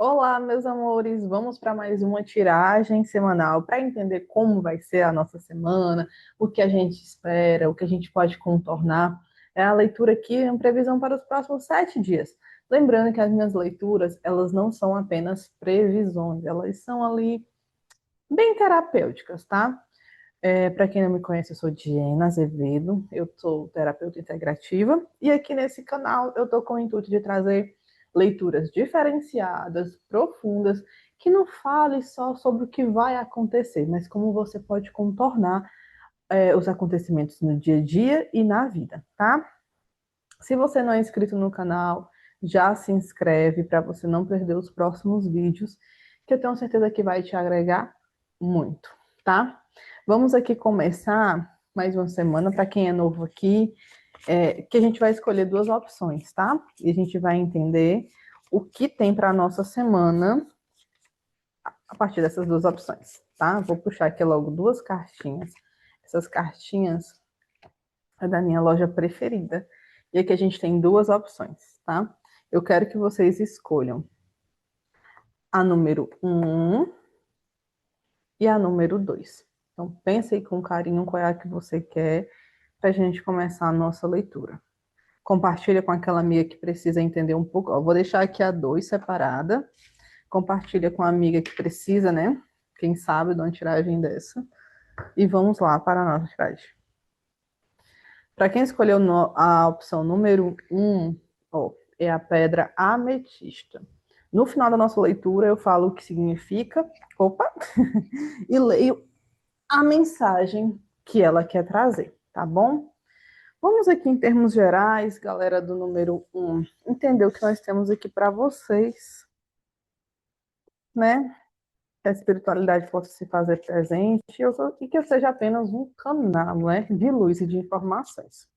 Olá, meus amores, vamos para mais uma tiragem semanal para entender como vai ser a nossa semana, o que a gente espera, o que a gente pode contornar. É a leitura aqui em previsão para os próximos 7 dias. Lembrando que as minhas leituras, elas não são apenas previsões, elas são ali bem terapêuticas, tá? Para quem não me conhece, eu sou Diana Azevedo, eu sou terapeuta integrativa e aqui nesse canal eu estou com o intuito de trazer leituras diferenciadas, profundas, que não fale só sobre o que vai acontecer, mas como você pode contornar os acontecimentos no dia a dia e na vida, tá? Se você não é inscrito no canal, já se inscreve para você não perder os próximos vídeos, que eu tenho certeza que vai te agregar muito, tá? Vamos aqui começar mais uma semana, para quem é novo aqui, que a gente vai escolher duas opções, tá? E a gente vai entender o que tem para a nossa semana a partir dessas duas opções, tá? Vou puxar aqui logo duas cartinhas. Essas cartinhas é da minha loja preferida. E aqui a gente tem duas opções, tá? Eu quero que vocês escolham a número 1 e a número 2. Então, pense aí com carinho qual é a que você quer para a gente começar a nossa leitura. Compartilha com aquela amiga que precisa entender um pouco. Ó, vou deixar aqui a 2 separada. Compartilha com a amiga que precisa, né? Quem sabe de uma tiragem dessa. E vamos lá para a nossa tiragem. Para quem escolheu a opção número 1, ó, é a pedra ametista. No final da nossa leitura, eu falo o que significa, opa, e leio a mensagem que ela quer trazer, tá bom? Vamos aqui em termos gerais, galera do número 1, entender o que nós temos aqui para vocês, né? Que a espiritualidade possa se fazer presente e que eu seja apenas um canal, né, de luz e de informações.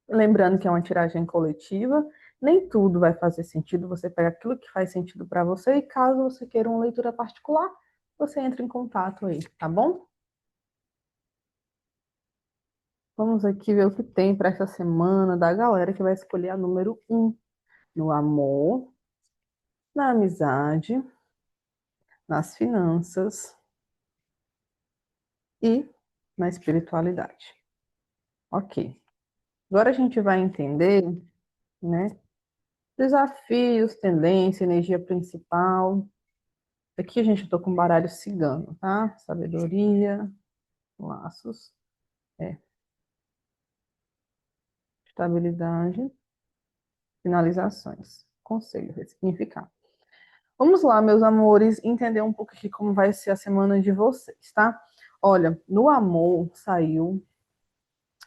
Lembrando que é uma tiragem coletiva, nem tudo vai fazer sentido, você pega aquilo que faz sentido para você e caso você queira uma leitura particular, você entra em contato aí, tá bom? Vamos aqui ver o que tem para essa semana da galera que vai escolher a número 1, no amor, na amizade, nas finanças e na espiritualidade. Ok. Agora a gente vai entender, né, desafios, tendência, energia principal. Aqui, gente, eu tô com baralho cigano, tá? Sabedoria, laços, estabilidade, finalizações, conselho, ressignificar. Vamos lá, meus amores, entender um pouco aqui como vai ser a semana de vocês, tá? Olha, no amor saiu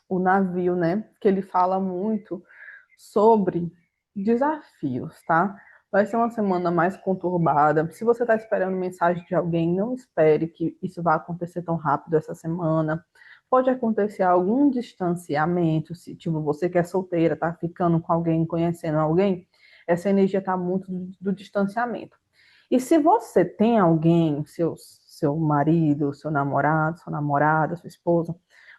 o navio, né? Que ele fala muito sobre desafios, tá? Vai ser uma semana mais conturbada. Se você está esperando mensagem de alguém, não espere que isso vá acontecer tão rápido essa semana. Pode acontecer algum distanciamento, se tipo você que é solteira, tá ficando com alguém, conhecendo alguém, essa energia tá muito do distanciamento. E se você tem alguém, seu marido, seu namorado, sua namorada, sua esposa,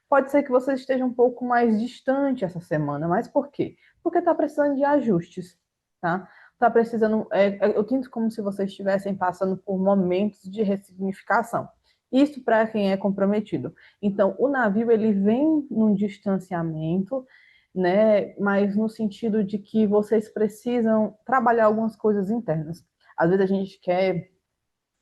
pode ser que você esteja um pouco mais distante essa semana. Mas por quê? Porque está precisando de ajustes, tá? Tá precisando, eu sinto como se vocês estivessem passando por momentos de ressignificação. Isso para quem é comprometido. Então, o navio ele vem num distanciamento, né? Mas no sentido de que vocês precisam trabalhar algumas coisas internas. Às vezes a gente quer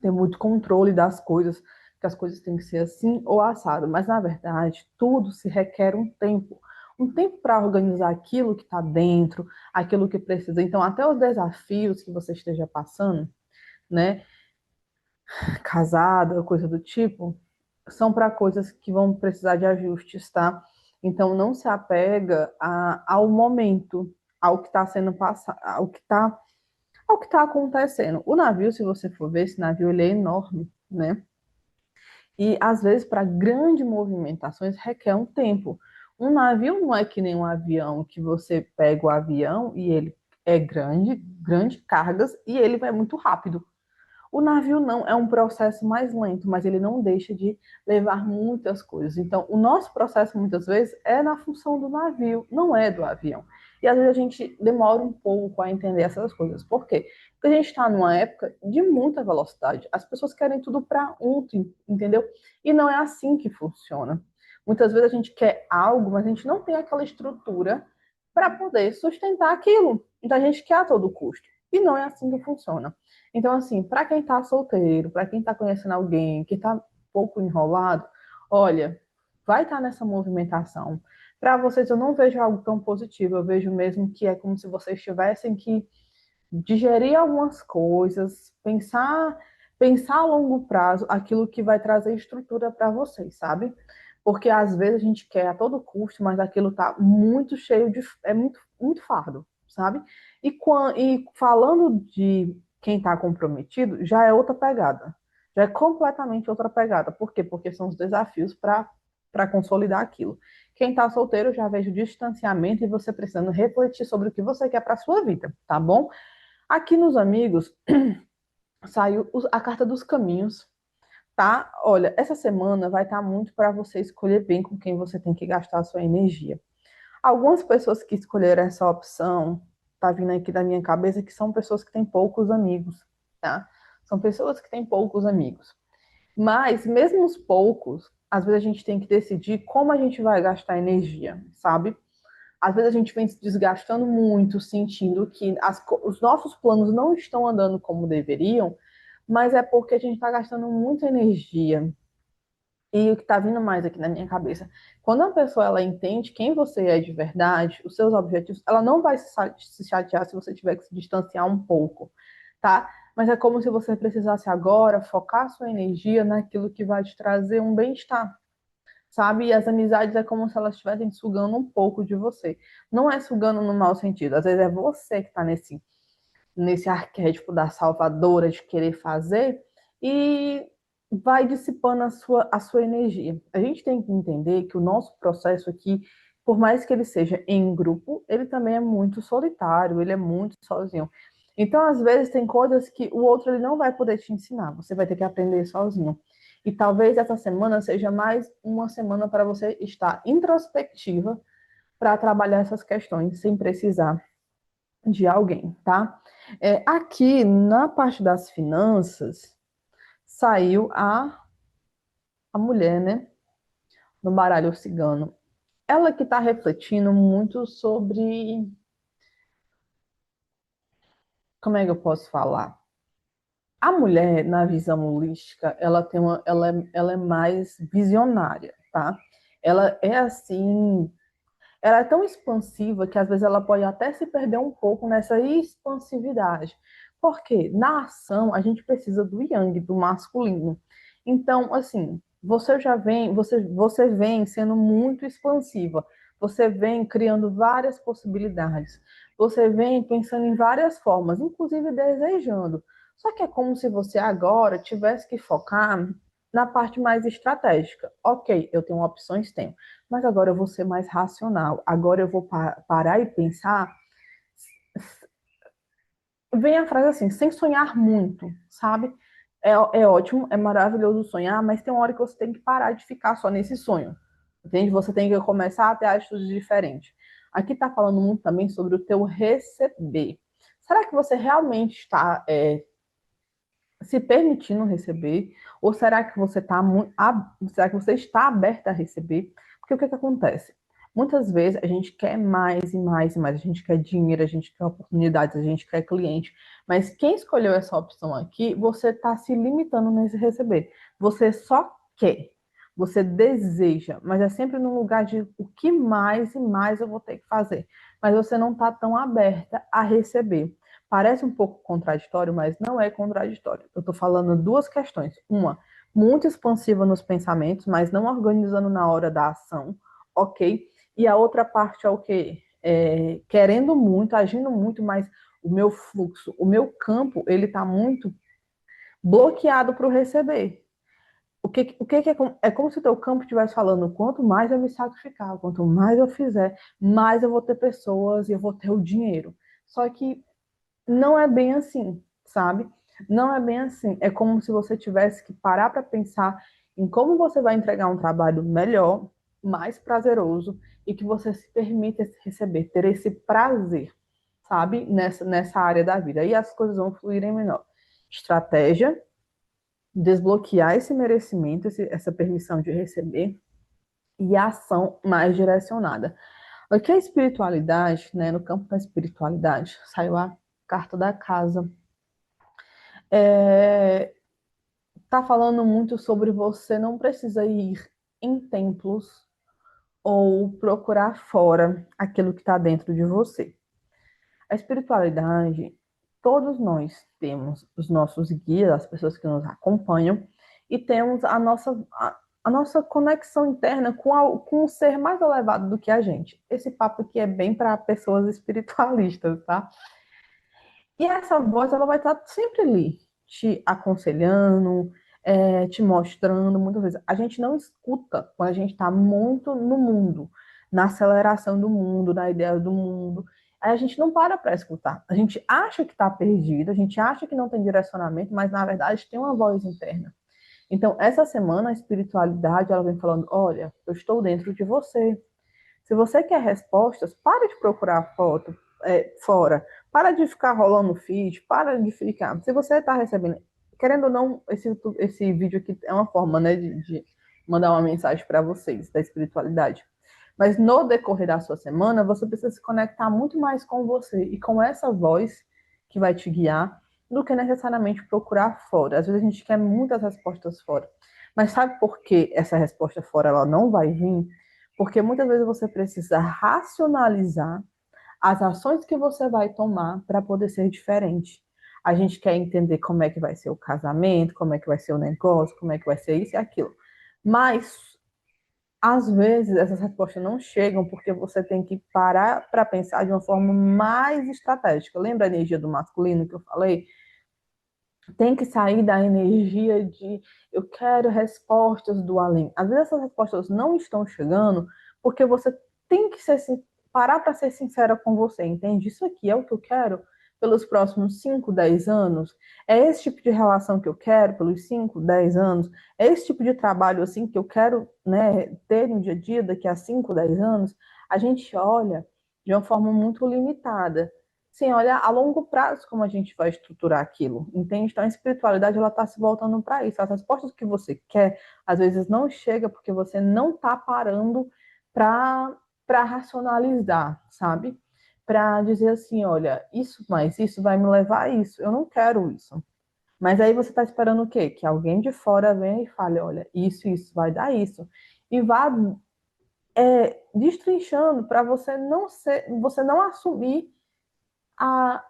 ter muito controle das coisas, que as coisas têm que ser assim ou assado, mas na verdade tudo se requer um tempo para organizar aquilo que está dentro, aquilo que precisa. Então, até os desafios que você esteja passando, né, casada, coisa do tipo, são para coisas que vão precisar de ajustes, tá? Então, não se apega ao momento, ao que está sendo passado, ao que está acontecendo. O navio, se você for ver, esse navio ele é enorme, né? E às vezes, para grandes movimentações, requer um tempo. Um navio não é que nem um avião, que você pega o avião e ele é grande, grande cargas, e ele vai muito rápido. O navio não, é um processo mais lento, mas ele não deixa de levar muitas coisas. Então, o nosso processo, muitas vezes, é na função do navio, não é do avião. E às vezes a gente demora um pouco a entender essas coisas. Por quê? Porque a gente está numa época de muita velocidade. As pessoas querem tudo para ontem, entendeu? E não é assim que funciona. Muitas vezes a gente quer algo, mas a gente não tem aquela estrutura para poder sustentar aquilo. Então a gente quer a todo custo. E não é assim que funciona. Então, assim, para quem está solteiro, para quem está conhecendo alguém, que está um pouco enrolado, olha, vai estar nessa movimentação. Para vocês, eu não vejo algo tão positivo, eu vejo mesmo que é como se vocês tivessem que digerir algumas coisas, pensar a longo prazo aquilo que vai trazer estrutura para vocês, sabe? Porque às vezes a gente quer a todo custo, mas aquilo tá muito cheio de é muito fardo, sabe? E falando de quem está comprometido, já é outra pegada. Já é completamente outra pegada. Por quê? Porque são os desafios para consolidar aquilo. Quem está solteiro, eu já vejo distanciamento e você precisando refletir sobre o que você quer para sua vida, tá bom? Aqui nos amigos saiu a carta dos caminhos, tá? Olha, essa semana vai estar muito para você escolher bem com quem você tem que gastar a sua energia. Algumas pessoas que escolheram essa opção, tá vindo aqui da minha cabeça, que são pessoas que têm poucos amigos, tá? São pessoas que têm poucos amigos. Mas, mesmo os poucos, às vezes a gente tem que decidir como a gente vai gastar energia, sabe? Às vezes a gente vem se desgastando muito, sentindo que os nossos planos não estão andando como deveriam, mas é porque a gente está gastando muita energia. E o que está vindo mais aqui na minha cabeça, quando a pessoa ela entende quem você é de verdade, os seus objetivos, ela não vai se chatear se você tiver que se distanciar um pouco, tá? Mas é como se você precisasse agora focar sua energia naquilo que vai te trazer um bem-estar, sabe? E as amizades é como se elas estivessem sugando um pouco de você. Não é sugando no mau sentido, às vezes é você que está nesse arquétipo da salvadora de querer fazer e vai dissipando a sua energia. A gente tem que entender que o nosso processo aqui, por mais que ele seja em grupo, ele também é muito solitário, ele é muito sozinho. Então, às vezes, tem coisas que o outro ele não vai poder te ensinar, você vai ter que aprender sozinho. E talvez essa semana seja mais uma semana para você estar introspectiva para trabalhar essas questões sem precisar de alguém, tá? Aqui na parte das finanças saiu a mulher, né? No baralho cigano. Ela que está refletindo muito sobre, como é que eu posso falar? A mulher, na visão holística, ela é mais visionária, tá? Ela é assim, ela é tão expansiva que às vezes ela pode até se perder um pouco nessa expansividade. Porque na ação a gente precisa do yang, do masculino. Então, assim, você vem sendo muito expansiva. Você vem criando várias possibilidades. Você vem pensando em várias formas, inclusive desejando. Só que é como se você agora tivesse que focar na parte mais estratégica. Ok, eu tenho opções, tenho, mas agora eu vou ser mais racional. Agora eu vou parar e pensar. Vem a frase assim, sem sonhar muito, sabe? É ótimo, é maravilhoso sonhar, mas tem uma hora que você tem que parar de ficar só nesse sonho. Entende? Você tem que começar a ter atitudes diferentes. Aqui está falando muito também sobre o teu receber. Será que você realmente está se permitindo receber? Ou será que você está aberta a receber? Porque o que acontece? Muitas vezes a gente quer mais e mais e mais, a gente quer dinheiro, a gente quer oportunidades, a gente quer cliente, mas quem escolheu essa opção aqui, você está se limitando nesse receber. Você só quer, você deseja, mas é sempre no lugar de o que mais e mais eu vou ter que fazer. Mas você não está tão aberta a receber. Parece um pouco contraditório, mas não é contraditório. Eu estou falando duas questões. Uma, muito expansiva nos pensamentos, mas não organizando na hora da ação, ok? E a outra parte é o quê? Querendo muito, agindo muito, mas o meu fluxo, o meu campo, ele está muito bloqueado para o receber. O que é como se o teu campo estivesse falando, quanto mais eu me sacrificar, quanto mais eu fizer, mais eu vou ter pessoas e eu vou ter o dinheiro. Só que não é bem assim, sabe? Não é bem assim. É como se você tivesse que parar para pensar em como você vai entregar um trabalho melhor, mais prazeroso e que você se permita receber, ter esse prazer, sabe, nessa área da vida. Aí as coisas vão fluírem melhor. Estratégia, desbloquear esse merecimento, essa permissão de receber, e a ação mais direcionada. O que é espiritualidade, né? No campo da espiritualidade, saiu a carta da casa. Tá falando muito sobre você não precisa ir em templos ou procurar fora aquilo que está dentro de você. A espiritualidade, todos nós temos os nossos guias, as pessoas que nos acompanham, e temos a nossa conexão interna com um ser mais elevado do que a gente. Esse papo aqui é bem para pessoas espiritualistas, tá? E essa voz, ela vai estar sempre ali, te aconselhando, te mostrando, muitas vezes. A gente não escuta quando a gente está muito no mundo, na aceleração do mundo, na ideia do mundo. Aí a gente não para escutar. A gente acha que está perdido, a gente acha que não tem direcionamento, mas na verdade tem uma voz interna. Então, essa semana, a espiritualidade, ela vem falando, olha, eu estou dentro de você. Se você quer respostas, pare de procurar foto fora. Para de ficar rolando feed, para de ficar. Se você está recebendo, querendo ou não, esse vídeo aqui é uma forma, né, de mandar uma mensagem para vocês da espiritualidade. Mas no decorrer da sua semana, você precisa se conectar muito mais com você e com essa voz que vai te guiar do que necessariamente procurar fora. Às vezes a gente quer muitas respostas fora. Mas sabe por que essa resposta fora ela não vai vir? Porque muitas vezes você precisa racionalizar as ações que você vai tomar para poder ser diferente. A gente quer entender como é que vai ser o casamento, como é que vai ser o negócio, como é que vai ser isso e aquilo. Mas, às vezes, essas respostas não chegam porque você tem que parar para pensar de uma forma mais estratégica. Lembra a energia do masculino que eu falei? Tem que sair da energia de eu quero respostas do além. Às vezes essas respostas não estão chegando porque você tem que parar para ser sincera com você, entende? Isso aqui é o que eu quero pelos próximos 5, 10 anos? É esse tipo de relação que eu quero pelos 5, 10 anos? É esse tipo de trabalho assim que eu quero, né, ter no dia a dia daqui a 5, 10 anos? A gente olha de uma forma muito limitada sem olhar a longo prazo como a gente vai estruturar aquilo, entende? Então a espiritualidade ela está se voltando para isso. As respostas que você quer, às vezes não chega porque você não está parando para racionalizar, sabe? Para dizer assim, olha, isso mais isso vai me levar a isso. Eu não quero isso. Mas aí você está esperando o quê? Que alguém de fora venha e fale, olha, isso vai dar isso. E vá destrinchando para você não assumir a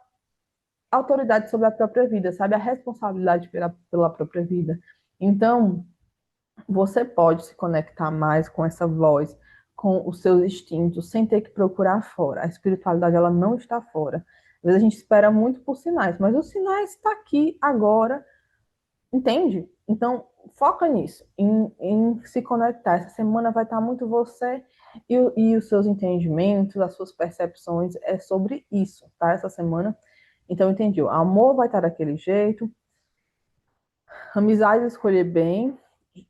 autoridade sobre a própria vida, sabe? A responsabilidade pela própria vida. Então, você pode se conectar mais com essa voz, com os seus instintos, sem ter que procurar fora. A espiritualidade, ela não está fora. Às vezes a gente espera muito por sinais, mas os sinais estão aqui agora, entende? Então, foca nisso, em se conectar. Essa semana vai estar muito você e os seus entendimentos, as suas percepções, é sobre isso, tá? Essa semana. Então, entendi. O amor vai estar daquele jeito. Amizade escolher bem.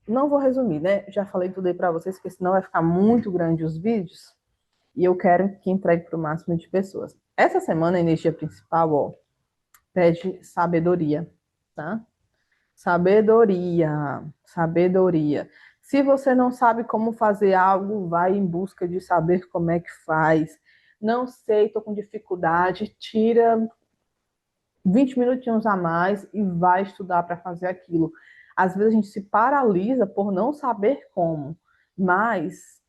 Não vou resumir, né? Já falei tudo aí para vocês, porque senão vai ficar muito grande os vídeos. E eu quero que entregue para o máximo de pessoas. Essa semana, a energia principal, ó, pede sabedoria, tá? Sabedoria, sabedoria. Se você não sabe como fazer algo, vai em busca de saber como é que faz. Não sei, estou com dificuldade, tira 20 minutinhos a mais e vai estudar para fazer aquilo. Às vezes a gente se paralisa por não saber como, mas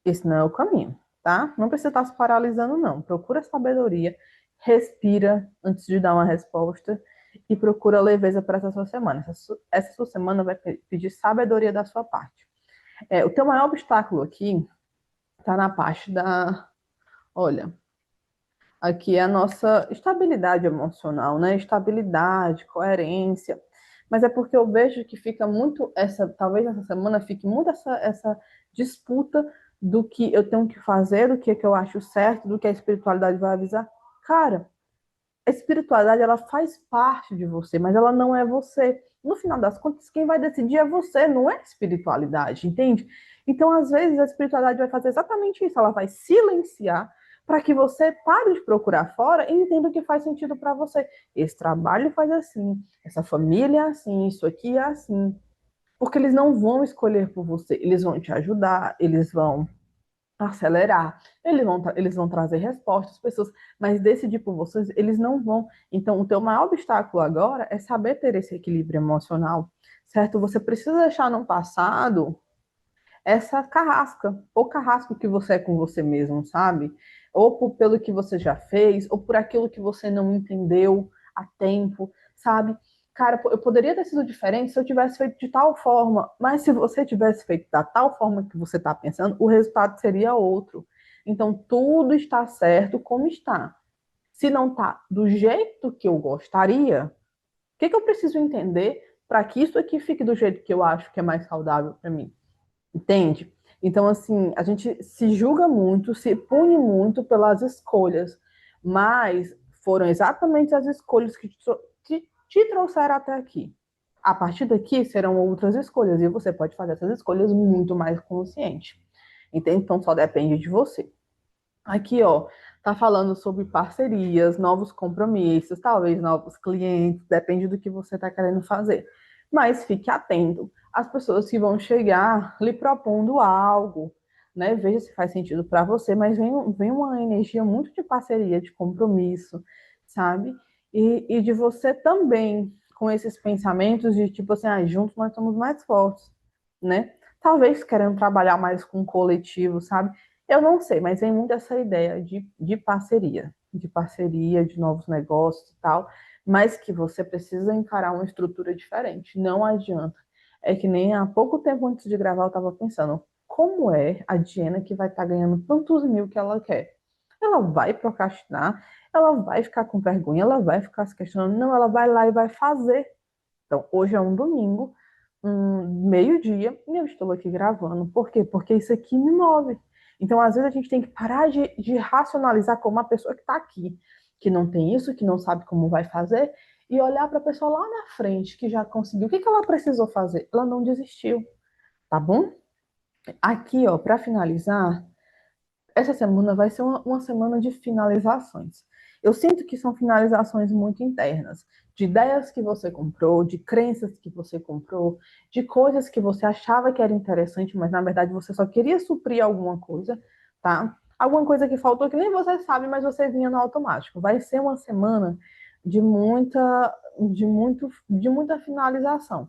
esse não é o caminho, tá? Não precisa estar se paralisando, não. Procura sabedoria, respira antes de dar uma resposta e procura leveza para essa sua semana. Essa sua semana vai pedir sabedoria da sua parte. O teu maior obstáculo aqui está na parte da. Olha, aqui é a nossa estabilidade emocional, né? Estabilidade, coerência. Mas é porque eu vejo que fica muito talvez essa semana fique muito essa disputa do que eu tenho que fazer, do que eu acho certo, do que a espiritualidade vai avisar. Cara, a espiritualidade ela faz parte de você, mas ela não é você. no final das contas, quem vai decidir é você, não é a espiritualidade, entende? Então, às vezes, a espiritualidade vai fazer exatamente isso, ela vai silenciar para que você pare de procurar fora e entenda o que faz sentido para você. Esse trabalho faz assim, essa família é assim, isso aqui é assim. Porque eles não vão escolher por você, eles vão te ajudar, eles vão acelerar, eles vão trazer respostas, pessoas, mas decidir por vocês, eles não vão. Então, o teu maior obstáculo agora é saber ter esse equilíbrio emocional, certo? Você precisa deixar no passado essa carrasca, ou carrasco que você é com você mesmo, sabe? Ou pelo que você já fez, ou por aquilo que você não entendeu a tempo, sabe? Cara, eu poderia ter sido diferente se eu tivesse feito de tal forma, mas se você tivesse feito da tal forma que você está pensando, o resultado seria outro. Então, tudo está certo como está. Se não está do jeito que eu gostaria, o que, que eu preciso entender para que isso aqui fique do jeito que eu acho que é mais saudável para mim? Entende? Então, assim, a gente se julga muito, se pune muito pelas escolhas, mas foram exatamente as escolhas que te trouxeram até aqui. A partir daqui serão outras escolhas, e você pode fazer essas escolhas muito mais consciente. Entende? Então, só depende de você. Aqui, ó, tá falando sobre parcerias, novos compromissos, talvez novos clientes, depende do que você está querendo fazer. Mas fique atento às pessoas que vão chegar lhe propondo algo, né? Veja se faz sentido para você, mas vem uma energia muito de parceria, de compromisso, sabe? E de você também, com esses pensamentos de tipo assim, ah, juntos nós somos mais fortes, né? Talvez querendo trabalhar mais com o coletivo, sabe? Eu não sei, mas vem muito essa ideia de parceria, de novos negócios e tal, mas que você precisa encarar uma estrutura diferente. Não adianta. É que nem há pouco tempo antes de gravar eu estava pensando, como é a Diana que vai estar ganhando tantos mil que ela quer? Ela vai procrastinar, ela vai ficar com vergonha, ela vai ficar se questionando, não, ela vai lá e vai fazer. Então, hoje é um domingo, meio-dia, e eu estou aqui gravando. Por quê? Porque isso aqui me move. Então, às vezes, a gente tem que parar de racionalizar como uma pessoa que está aqui, que não tem isso, que não sabe como vai fazer, e olhar para a pessoa lá na frente, que já conseguiu. O que que ela precisou fazer? Ela não desistiu, tá bom? Aqui, ó, para finalizar, essa semana vai ser uma semana de finalizações. Eu sinto que são finalizações muito internas, de ideias que você comprou, de crenças que você comprou, de coisas que você achava que era interessante, mas na verdade você só queria suprir alguma coisa, tá? Alguma coisa que faltou que nem você sabe, mas você vinha no automático. Vai ser uma semana de muita finalização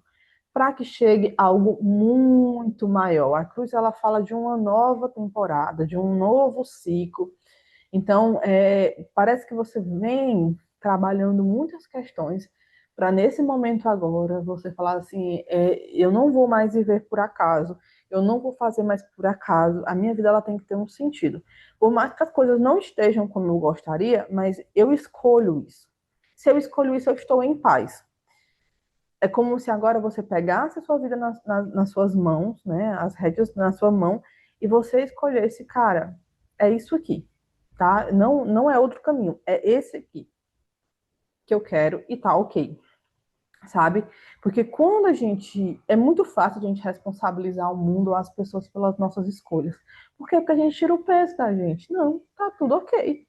para que chegue algo muito maior. A Cruz ela fala de uma nova temporada, de um novo ciclo. Então, parece que você vem trabalhando muitas questões para nesse momento agora você falar assim, eu não vou mais viver por acaso, eu não vou fazer mais por acaso, a minha vida ela tem que ter um sentido. Por mais que as coisas não estejam como eu gostaria, mas eu escolho isso. Se eu escolho isso, eu estou em paz. É como se agora você pegasse a sua vida nas suas mãos, né? As rédeas na sua mão, e você escolhesse, cara, é isso aqui, tá? Não, não é outro caminho, é esse aqui que eu quero e tá ok, sabe? Porque quando a gente. É muito fácil a gente responsabilizar o mundo ou as pessoas pelas nossas escolhas. Por quê? Porque a gente tira o peso da gente. Não, tá tudo ok.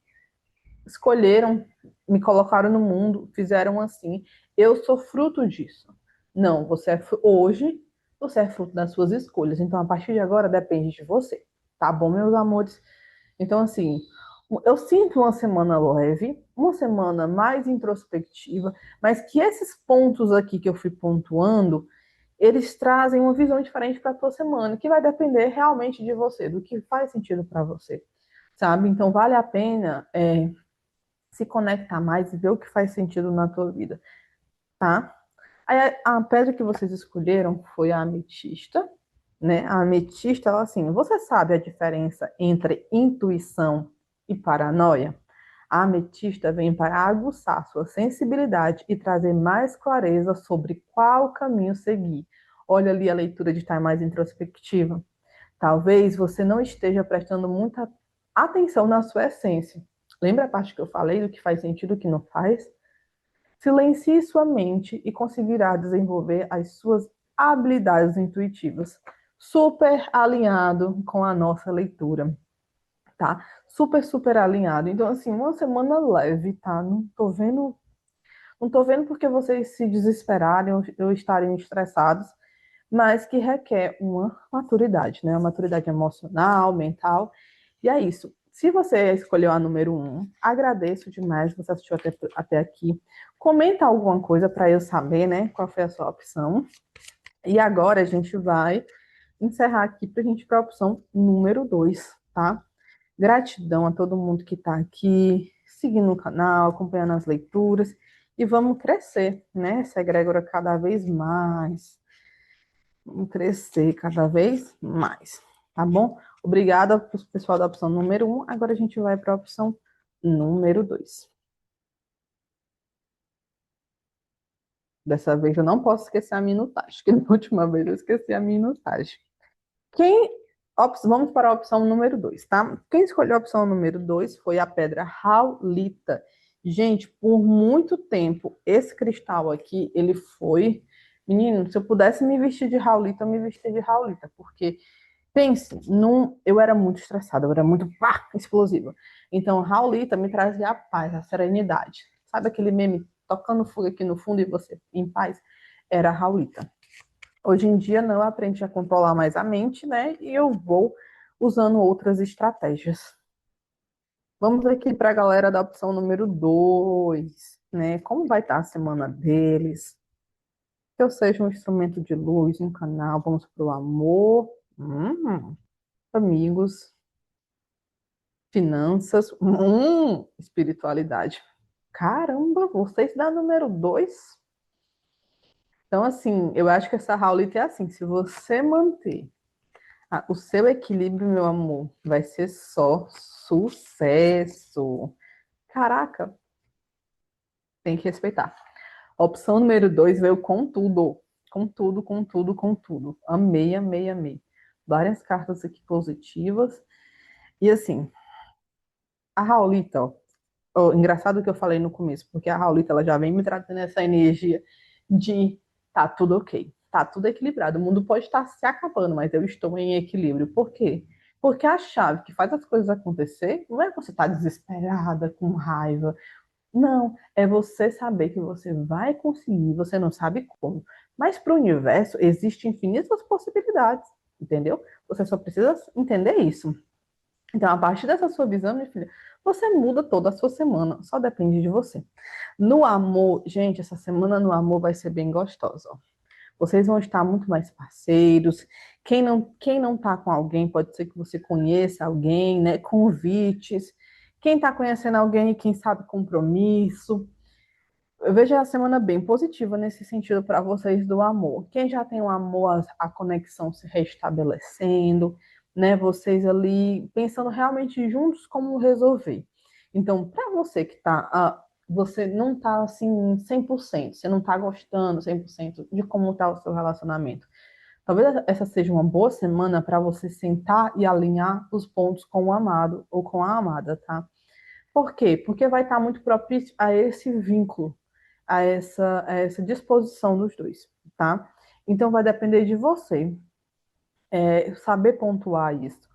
Escolheram, me colocaram no mundo, fizeram assim. Eu sou fruto disso. Não, hoje você é fruto das suas escolhas. Então, a partir de agora depende de você. Tá bom, meus amores? Então, assim, eu sinto uma semana leve, uma semana mais introspectiva, mas que esses pontos aqui que eu fui pontuando, eles trazem uma visão diferente para a tua semana, que vai depender realmente de você, do que faz sentido para você, sabe? Então, vale a pena se conectar mais e ver o que faz sentido na tua vida, tá? Aí, a pedra que vocês escolheram foi a ametista, né? A ametista, ela assim, você sabe a diferença entre intuição e paranoia? A ametista vem para aguçar sua sensibilidade e trazer mais clareza sobre qual caminho seguir. Olha ali a leitura de estar mais introspectiva. Talvez você não esteja prestando muita atenção na sua essência. Lembra a parte que eu falei do que faz sentido e o que não faz? Silencie sua mente e conseguirá desenvolver as suas habilidades intuitivas. Super alinhado com a nossa leitura, tá? Super, super alinhado. Então, assim, uma semana leve, tá? Não tô vendo porque vocês se desesperarem ou estarem estressados, mas que requer uma maturidade, né? Uma maturidade emocional, mental. E é isso. Se você escolheu a número um, agradeço demais que você assistiu até aqui. Comenta alguma coisa para eu saber, né? Qual foi a sua opção. E agora a gente vai encerrar aqui para a gente ir para a opção número 2, tá? Gratidão a todo mundo que está aqui, seguindo o canal, acompanhando as leituras. E vamos crescer, né? Essa egrégora cada vez mais. Vamos crescer cada vez mais, tá bom? Obrigada para o pessoal da opção número um. Agora a gente vai para a opção número 2. Dessa vez eu não posso esquecer a minutagem, que da última vez eu esqueci a minutagem. Quem. Vamos para a opção número 2, tá? Quem escolheu a opção número 2 foi a pedra Raulita. Gente, por muito tempo, esse cristal aqui, ele foi. Menino, se eu pudesse me vestir de Raulita, eu me vestia de Raulita, porque pense, eu era muito estressada, eu era muito explosiva. Então, Raulita me trazia a paz, a serenidade. Sabe aquele meme tocando fogo aqui no fundo e você em paz? Era a Raulita. Hoje em dia, não aprendi a controlar mais a mente, né? E eu vou usando outras estratégias. Vamos aqui para a galera da opção número 2, né? Como vai estar a semana deles? Que eu seja um instrumento de luz, um canal, vamos para o amor, amigos, finanças, espiritualidade. Caramba, vocês da número 2. Então, assim, eu acho que essa Raulita é assim, se você manter o seu equilíbrio, meu amor, vai ser só sucesso. Caraca, tem que respeitar. A opção número 2 veio com tudo. Com tudo, com tudo, com tudo. Amei, amei, amei. Várias cartas aqui positivas. E assim, a Raulita, ó, engraçado que eu falei no começo, porque a Raulita ela já vem me trazendo essa energia de tá tudo ok, tá tudo equilibrado. O mundo pode estar se acabando, mas eu estou em equilíbrio. Por quê? Porque a chave que faz as coisas acontecer não é você estar desesperada, com raiva. Não, é você saber que você vai conseguir, você não sabe como. Mas para o universo existem infinitas possibilidades, entendeu? Você só precisa entender isso. Então, a partir dessa sua visão, minha filha, você muda toda a sua semana, só depende de você. No amor, gente, essa semana no amor vai ser bem gostosa, ó. Vocês vão estar muito mais parceiros. Quem não tá com alguém, pode ser que você conheça alguém, né? Convites. Quem está conhecendo alguém, quem sabe compromisso. Eu vejo a semana bem positiva nesse sentido para vocês do amor. Quem já tem o amor, a conexão se restabelecendo, né? Vocês ali pensando realmente juntos como resolver. Então, para você que tá, você não tá assim 100%, você não tá gostando 100% de como tá o seu relacionamento. Talvez essa seja uma boa semana para você sentar e alinhar os pontos com o amado ou com a amada, tá? Por quê? Porque vai estar muito propício a esse vínculo, a essa disposição dos dois, tá? Então vai depender de você, saber pontuar isso.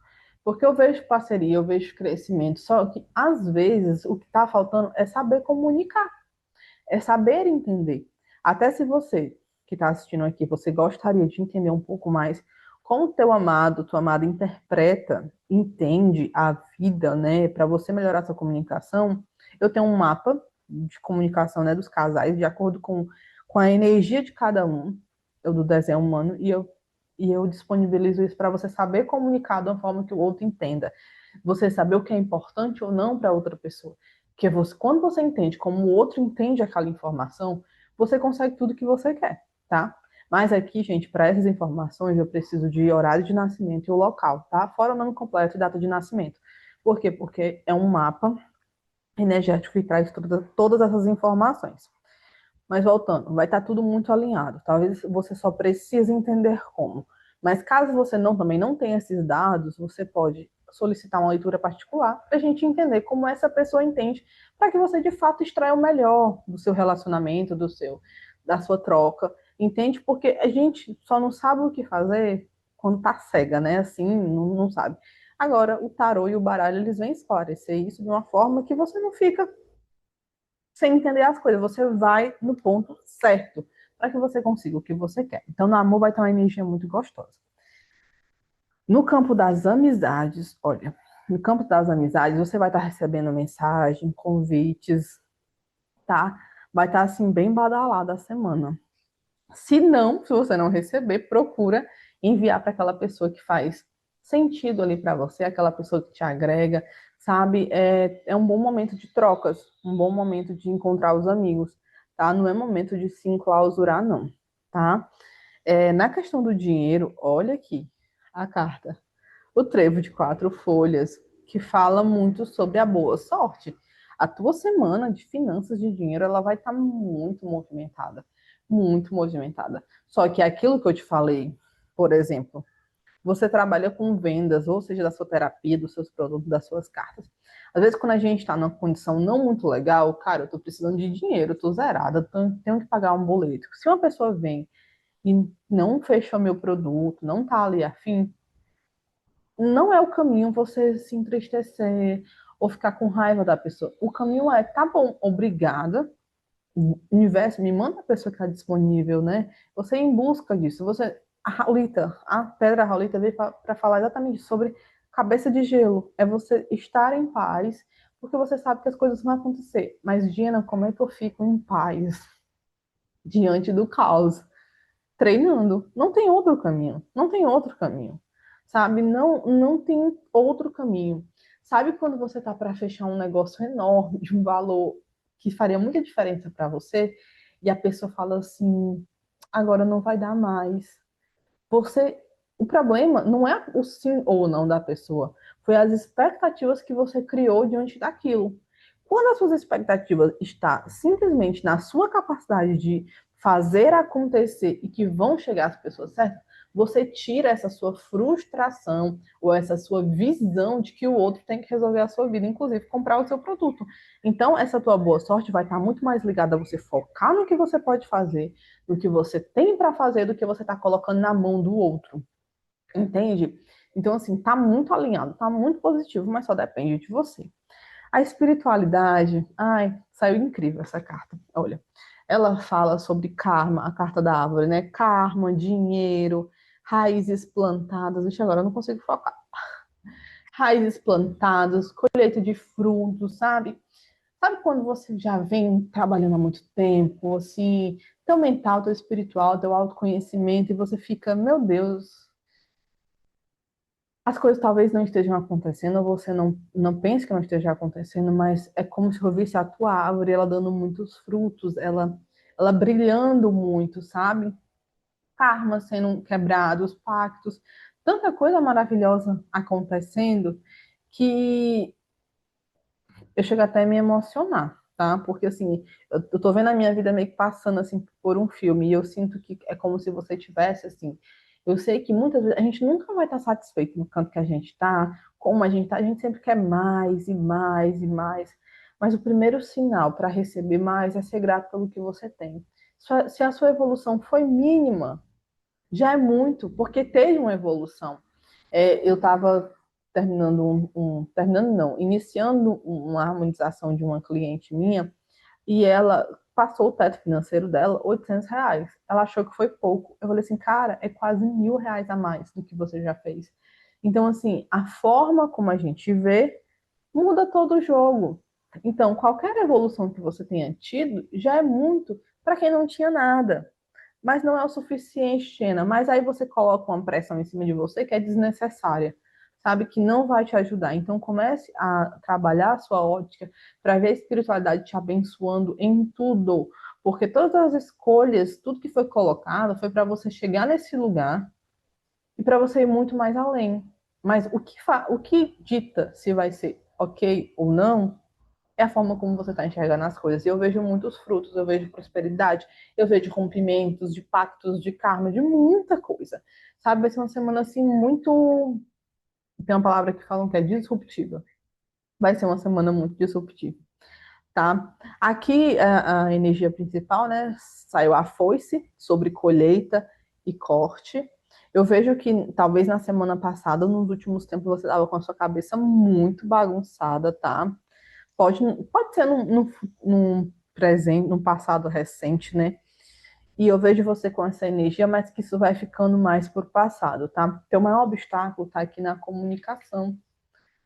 Porque eu vejo parceria, eu vejo crescimento, só que às vezes o que está faltando é saber comunicar, é saber entender. Até se você que está assistindo aqui, você gostaria de entender um pouco mais como o teu amado, tua amada interpreta, entende a vida, né, para você melhorar sua comunicação, eu tenho um mapa de comunicação, né, dos casais, de acordo com a energia de cada um, eu do desenho humano, e eu disponibilizo isso para você saber comunicar de uma forma que o outro entenda. Você saber o que é importante ou não para outra pessoa. Porque quando você entende como o outro entende aquela informação, você consegue tudo que você quer, tá? Mas aqui, gente, para essas informações eu preciso de horário de nascimento e o local, tá? Fora o nome completo e data de nascimento. Por quê? Porque é um mapa energético que traz todas essas informações. Mas voltando, vai estar tudo muito alinhado. Talvez você só precise entender como. Mas caso você também não tenha esses dados, você pode solicitar uma leitura particular para a gente entender como essa pessoa entende, para que você de fato extraia o melhor do seu relacionamento, da sua troca, entende? Porque a gente só não sabe o que fazer quando tá cega, né? Assim, não sabe. Agora, o tarô e o baralho, eles vêm esclarecer isso de uma forma que você não fica sem entender as coisas, você vai no ponto certo para que você consiga o que você quer. Então, no amor vai ter uma energia muito gostosa. No campo das amizades, olha, no campo das amizades, você vai estar recebendo mensagem, convites, tá? Vai estar assim bem badalada a semana. Se não, se você não receber, procura enviar para aquela pessoa que faz sentido ali para você, aquela pessoa que te agrega, sabe? É um bom momento de trocas, um bom momento de encontrar os amigos, tá? Não é momento de se enclausurar, não, tá? Na questão do dinheiro, olha aqui a carta. O trevo de 4 folhas, que fala muito sobre a boa sorte. A tua semana de finanças de dinheiro, ela vai estar muito movimentada. Muito movimentada. Só que aquilo que eu te falei, por exemplo, você trabalha com vendas, ou seja, da sua terapia, dos seus produtos, das suas cartas. Às vezes, quando a gente está numa condição não muito legal, cara, eu estou precisando de dinheiro, eu estou zerada, tenho que pagar um boleto. Se uma pessoa vem e não fechou meu produto, não está ali afim, não é o caminho você se entristecer ou ficar com raiva da pessoa. O caminho é, tá bom, obrigada. O universo me manda a pessoa que está disponível, né? Você ir em busca disso. A Raulita, a Pedra Raulita veio para falar exatamente sobre cabeça de gelo. É você estar em paz, porque você sabe que as coisas vão acontecer. Mas, Diana, como é que eu fico em paz diante do caos? Treinando. Não tem outro caminho. Não tem outro caminho. Sabe? Não tem outro caminho. Sabe quando você está para fechar um negócio enorme, de um valor que faria muita diferença para você, e a pessoa fala assim: agora não vai dar mais. Você. O problema não é o sim ou não da pessoa, foi as expectativas que você criou diante daquilo. Quando as suas expectativas estão simplesmente na sua capacidade de fazer acontecer e que vão chegar às pessoas certas, você tira essa sua frustração ou essa sua visão de que o outro tem que resolver a sua vida, inclusive comprar o seu produto. Então, essa tua boa sorte vai estar muito mais ligada a você focar no que você pode fazer, no que você tem para fazer, do que você está colocando na mão do outro. Entende? Então, assim, tá muito alinhado, tá muito positivo, mas só depende de você. A espiritualidade, ai, saiu incrível essa carta. Olha, ela fala sobre karma, a carta da árvore, né? Karma, dinheiro, raízes plantadas. Deixa agora, eu não consigo focar. Raízes plantadas, colheita de frutos, sabe? Sabe quando você já vem trabalhando há muito tempo, assim, teu mental, teu espiritual, teu autoconhecimento, e você fica, meu Deus, as coisas talvez não estejam acontecendo, você não pense que não esteja acontecendo, mas é como se eu visse a tua árvore, ela dando muitos frutos, ela brilhando muito, sabe? Karma sendo quebrados, pactos, tanta coisa maravilhosa acontecendo que eu chego até a me emocionar, tá? Porque assim, eu tô vendo a minha vida meio que passando assim por um filme e eu sinto que é como se você tivesse assim. Eu sei que muitas vezes a gente nunca vai estar satisfeito no canto que a gente tá, como a gente sempre quer mais e mais e mais. Mas o primeiro sinal para receber mais é ser grato pelo que você tem. Se a sua evolução foi mínima, já é muito, porque teve uma evolução. Eu estava terminando não, iniciando uma harmonização de uma cliente minha e ela passou o teto financeiro dela, R$ 800. Ela achou que foi pouco. Eu falei assim, cara, é quase R$ 1.000 a mais do que você já fez. Então, assim, a forma como a gente vê muda todo o jogo. Então, qualquer evolução que você tenha tido já é muito para quem não tinha nada. Mas não é o suficiente, Xena. Mas aí você coloca uma pressão em cima de você que é desnecessária, sabe? Que não vai te ajudar. Então comece a trabalhar a sua ótica para ver a espiritualidade te abençoando em tudo. Porque todas as escolhas, tudo que foi colocado, foi para você chegar nesse lugar e para você ir muito mais além. Mas o que dita se vai ser ok ou não é a forma como você está enxergando as coisas. E eu vejo muitos frutos, eu vejo prosperidade, eu vejo rompimentos de pactos, de karma, de muita coisa. Sabe? Vai ser uma semana assim muito Tem uma palavra que falam que é disruptiva. Vai ser uma semana muito disruptiva, tá? Aqui a energia principal, né? Saiu a foice sobre colheita e corte. Eu vejo que talvez na semana passada, nos últimos tempos, você estava com a sua cabeça muito bagunçada, tá? Pode, pode ser num presente, num passado recente, né? E eu vejo você com essa energia, mas que isso vai ficando mais por passado, tá? Teu maior obstáculo tá aqui na comunicação.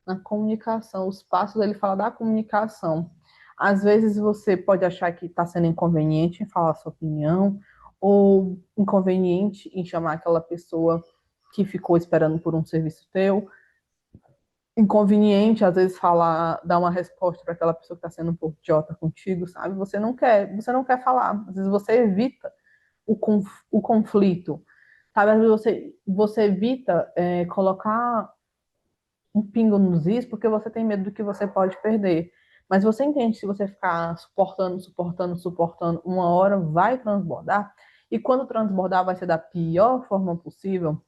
Na comunicação, os passos ele fala da comunicação. Às vezes você pode achar que está sendo inconveniente em falar a sua opinião, ou inconveniente em chamar aquela pessoa que ficou esperando por um serviço teu, inconveniente, às vezes, falar, dar uma resposta para aquela pessoa que está sendo um pouco idiota contigo, sabe? Você não quer falar. Às vezes você evita o conflito, sabe? Às vezes você evita colocar um pingo nos is porque você tem medo do que você pode perder. Mas você entende que se você ficar suportando, suportando, suportando, uma hora vai transbordar. E quando transbordar vai ser da pior forma possível.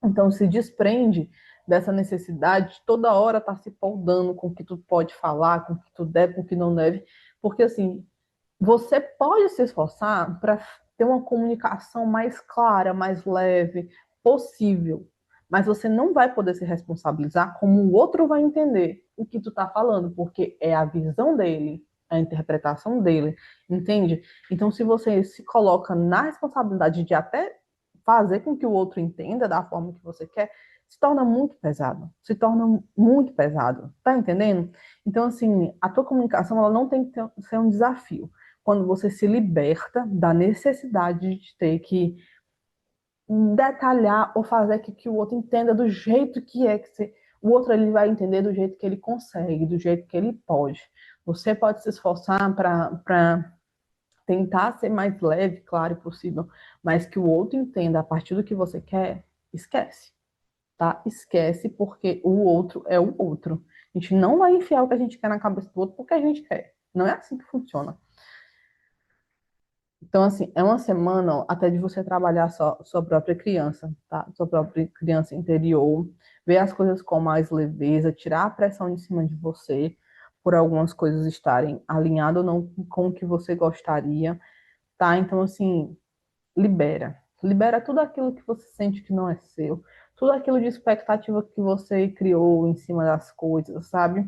Então se desprende dessa necessidade de toda hora estar se podando com o que tu pode falar, com o que tu deve, com o que não deve. Porque assim, você pode se esforçar para ter uma comunicação mais clara, mais leve, possível. Mas você não vai poder se responsabilizar como o outro vai entender o que tu está falando, porque é a visão dele, a interpretação dele, entende? Então, se você se coloca na responsabilidade de até fazer com que o outro entenda da forma que você quer, se torna muito pesado. Se torna muito pesado. Tá entendendo? Então, assim, a tua comunicação ela não tem que ser um desafio quando você se liberta da necessidade de ter que detalhar ou fazer que o outro entenda do jeito que é que você, o outro ele vai entender do jeito que ele consegue, do jeito que ele pode. Você pode se esforçar para tentar ser mais leve, claro, possível, mas que o outro entenda a partir do que você quer, esquece, tá? Esquece porque o outro é o outro. A gente não vai enfiar o que a gente quer na cabeça do outro porque a gente quer. Não é assim que funciona. Então, assim, é uma semana ó, até de você trabalhar sua própria criança, tá? Sua própria criança interior, ver as coisas com mais leveza, tirar a pressão de cima de você por algumas coisas estarem alinhadas ou não com o que você gostaria, tá? Então, assim, libera. Libera tudo aquilo que você sente que não é seu, tudo aquilo de expectativa que você criou em cima das coisas, sabe?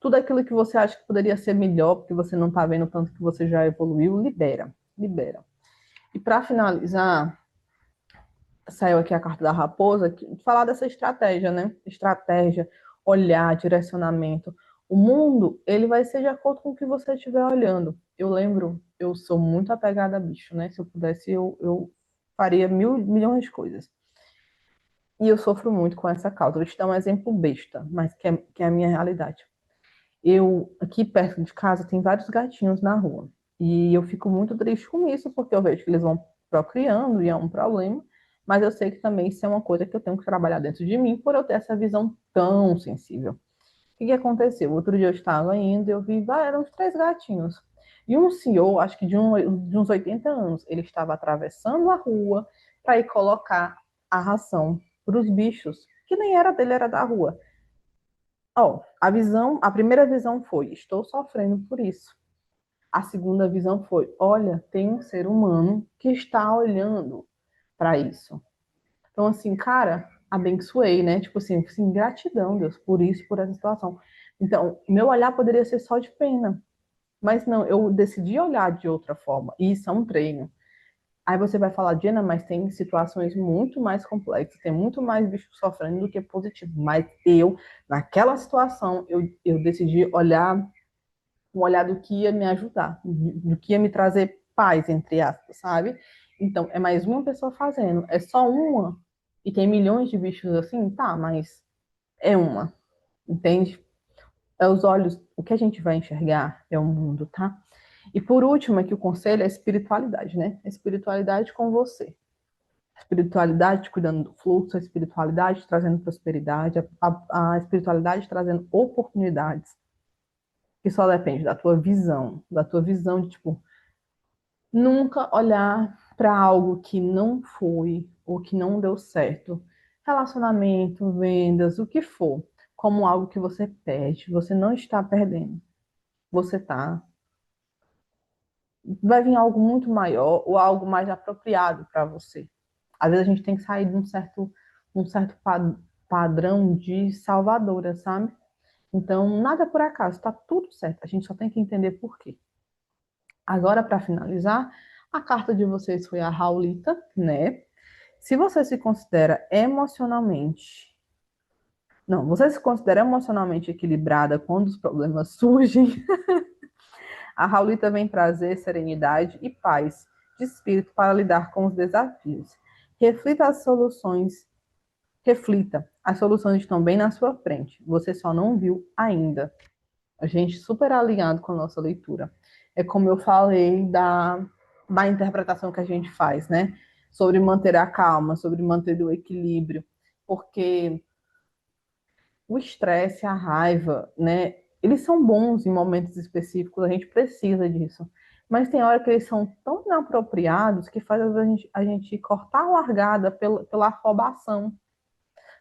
Tudo aquilo que você acha que poderia ser melhor, porque você não tá vendo tanto que você já evoluiu, libera, libera. E para finalizar, saiu aqui a carta da raposa, falar dessa estratégia, né? Estratégia, olhar, direcionamento. O mundo, ele vai ser de acordo com o que você estiver olhando. Eu lembro, eu sou muito apegada a bicho, né? Se eu pudesse, eu faria milhões de coisas. E eu sofro muito com essa causa. Vou te dar um exemplo besta, mas que é a minha realidade. Eu, aqui perto de casa, tem vários gatinhos na rua. E eu fico muito triste com isso, porque eu vejo que eles vão procriando e é um problema. Mas eu sei que também isso é uma coisa que eu tenho que trabalhar dentro de mim por eu ter essa visão tão sensível. O que que aconteceu? Outro dia eu estava indo e eu vi, eram uns três gatinhos. E um senhor, acho que de uns 80 anos, ele estava atravessando a rua para ir colocar a ração para os bichos, que nem era dele, era da rua. Ó, a primeira visão foi, estou sofrendo por isso. A segunda visão foi, olha, tem um ser humano que está olhando para isso. Então, assim, cara, abençoei, né? Tipo assim, gratidão, Deus, por isso, por essa situação. Então, meu olhar poderia ser só de pena, mas não, eu decidi olhar de outra forma. E isso é um treino. Aí você vai falar, Diana, mas tem situações muito mais complexas, tem muito mais bicho sofrendo do que positivo. Mas eu, naquela situação, eu decidi olhar um olhar do que ia me ajudar, do que ia me trazer paz, entre aspas, sabe? Então, é mais uma pessoa fazendo, é só uma, e tem milhões de bichos assim, tá, mas é uma, entende? É os olhos, o que a gente vai enxergar é o mundo, tá? E por último, aqui o conselho é a espiritualidade, né? A espiritualidade com você. A espiritualidade cuidando do fluxo, a espiritualidade trazendo prosperidade, a espiritualidade trazendo oportunidades, que só depende da tua visão de, tipo, nunca olhar para algo que não foi ou que não deu certo relacionamento, vendas, o que for, como algo que você perde. Você não está perdendo. Você está. Vai vir algo muito maior ou algo mais apropriado para você. Às vezes a gente tem que sair de um certo padrão de salvadora, sabe? Então, nada por acaso, está tudo certo. A gente só tem que entender por quê. Agora, para finalizar, a carta de vocês foi a Raulita, né? Se você se considera emocionalmente. Não, você se considera emocionalmente equilibrada quando os problemas surgem, a Raulita vem trazer serenidade e paz de espírito para lidar com os desafios. Reflita as soluções, reflita. As soluções estão bem na sua frente. Você só não viu ainda. A gente super alinhado com a nossa leitura. É como eu falei da interpretação que a gente faz, né? Sobre manter a calma, sobre manter o equilíbrio. Porque o estresse, a raiva, né? Eles são bons em momentos específicos, a gente precisa disso. Mas tem hora que eles são tão inapropriados que faz a gente cortar a largada pela afobação.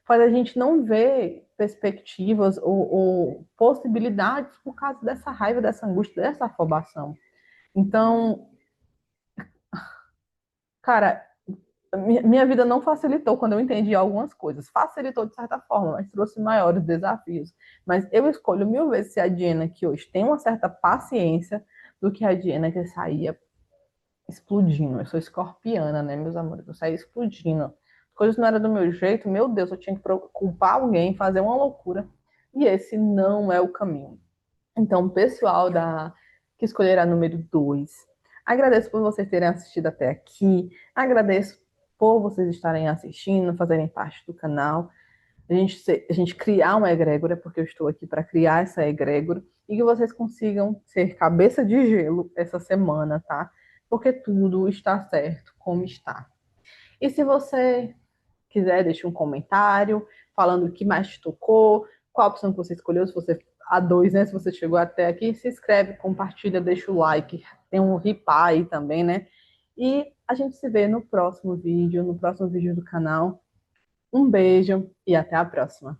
Faz a gente não ver perspectivas ou possibilidades por causa dessa raiva, dessa angústia, dessa afobação. Então, cara, minha vida não facilitou quando eu entendi algumas coisas. Facilitou de certa forma, mas trouxe maiores desafios. Mas eu escolho mil vezes ser a Diana que hoje tem uma certa paciência do que a Diana que saía explodindo. Eu sou escorpiana, né, meus amores? Eu saía explodindo. As coisas não eram do meu jeito, meu Deus, eu tinha que culpar alguém, fazer uma loucura. E esse não é o caminho. Então, pessoal que escolherá número 2, agradeço por vocês terem assistido até aqui. Agradeço por vocês estarem assistindo, fazerem parte do canal. A gente criar uma egrégora, porque eu estou aqui para criar essa egrégora, e que vocês consigam ser cabeça de gelo essa semana, tá? Porque tudo está certo como está. E se você quiser, deixe um comentário falando o que mais te tocou, qual a opção que você escolheu, se você a dois, né? Se você chegou até aqui, se inscreve, compartilha, deixa o like, tem um ripá aí também, né? E a gente se vê no próximo vídeo do canal. Um beijo e até a próxima.